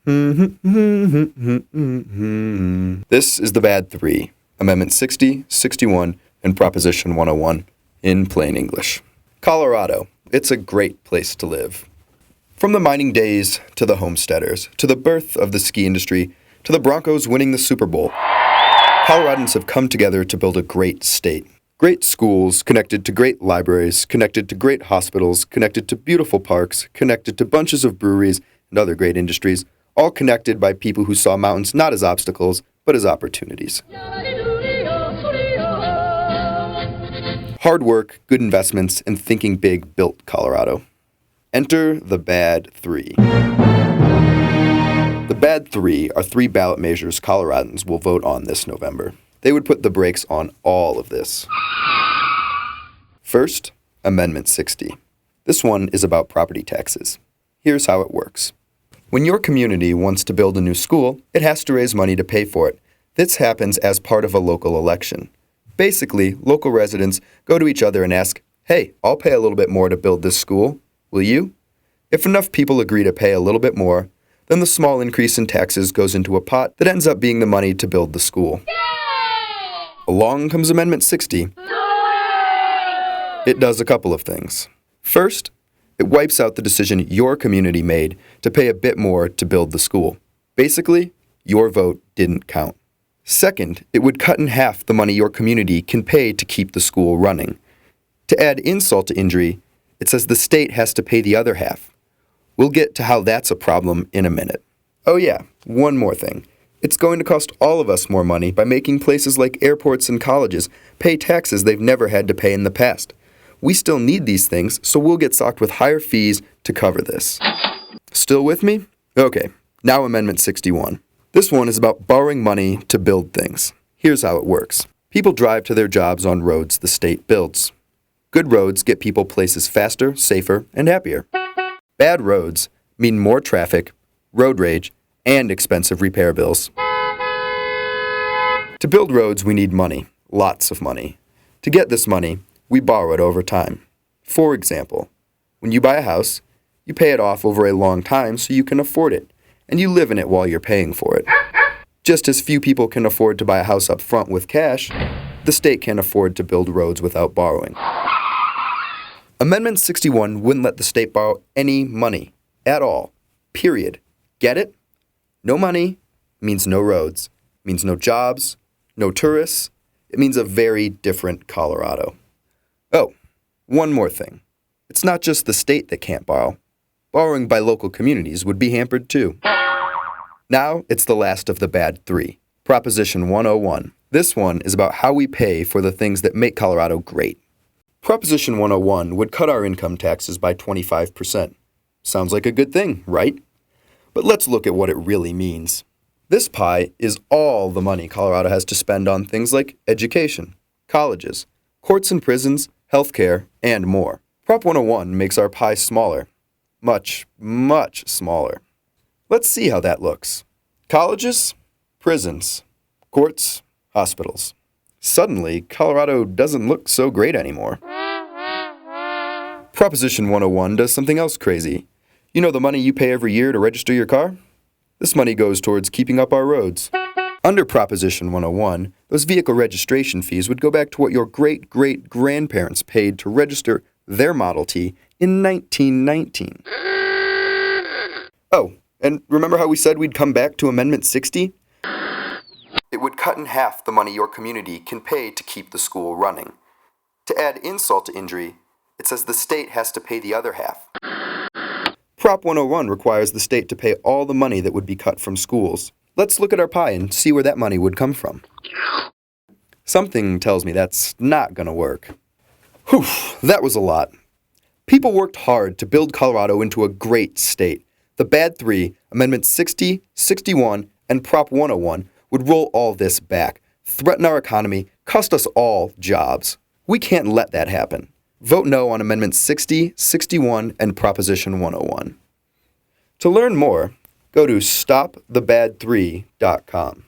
This is the bad three, Amendment 60, 61, and Proposition 101, in plain English. Colorado, it's a great place to live. From the mining days to the homesteaders, to the birth of the ski industry, to the Broncos winning the Super Bowl, Coloradans have come together to build a great state. Great schools, connected to great libraries, connected to great hospitals, connected to beautiful parks, connected to bunches of breweries and other great industries, all connected by people who saw mountains not as obstacles, but as opportunities. Hard work, good investments, and thinking big built Colorado. Enter the bad three. The bad three are three ballot measures Coloradans will vote on this November. They would put the brakes on all of this. First, Amendment 60. This one is about property taxes. Here's how it works. When your community wants to build a new school, it has to raise money to pay for it. This happens as part of a local election. Basically, local residents go to each other and ask, "Hey, I'll pay a little bit more to build this school. Will you?" If enough people agree to pay a little bit more, then the small increase in taxes goes into a pot that ends up being the money to build the school. Along comes Amendment 60. It does a couple of things. First, it wipes out the decision your community made to pay a bit more to build the school. Basically, your vote didn't count. Second, it would cut in half the money your community can pay to keep the school running. To add insult to injury, it says the state has to pay the other half. We'll get to how that's a problem in a minute. Oh yeah, one more thing. It's going to cost all of us more money by making places like airports and colleges pay taxes they've never had to pay in the past. We still need these things, so we'll get socked with higher fees to cover this. Still with me? Okay, now Amendment 61. This one is about borrowing money to build things. Here's how it works. People drive to their jobs on roads the state builds. Good roads get people places faster, safer, and happier. Bad roads mean more traffic, road rage, and expensive repair bills. To build roads, we need money, lots of money. To get this money, we borrow it over time. For example, when you buy a house, you pay it off over a long time so you can afford it, and you live in it while you're paying for it. Just as few people can afford to buy a house up front with cash, the state can't afford to build roads without borrowing. Amendment 61 wouldn't let the state borrow any money at all. Period. Get it? No money means no roads, means no jobs, no tourists. It means a very different Colorado. Oh, one more thing. It's not just the state that can't borrow. Borrowing by local communities would be hampered too. Now it's the last of the bad three, Proposition 101. This one is about how we pay for the things that make Colorado great. Proposition 101 would cut our income taxes by 25%. Sounds like a good thing, right? But let's look at what it really means. This pie is all the money Colorado has to spend on things like education, colleges, courts and prisons, healthcare, and more. Prop 101 makes our pie smaller. Much, much smaller. Let's see how that looks. Colleges, prisons, courts, hospitals. Suddenly, Colorado doesn't look so great anymore. Proposition 101 does something else crazy. You know the money you pay every year to register your car? This money goes towards keeping up our roads. Under Proposition 101, those vehicle registration fees would go back to what your great-great-grandparents paid to register their Model T in 1919. Oh, and remember how we said we'd come back to Amendment 60? It would cut in half the money your community can pay to keep the school running. To add insult to injury, it says the state has to pay the other half. Prop 101 requires the state to pay all the money that would be cut from schools. Let's look at our pie and see where that money would come from. Something tells me that's not gonna work. Whew, that was a lot. People worked hard to build Colorado into a great state. The bad three, Amendment 60, 61, and Prop 101, would roll all this back, threaten our economy, cost us all jobs. We can't let that happen. Vote no on Amendments 60, 61, and Proposition 101. To learn more, go to stopthebad3.com.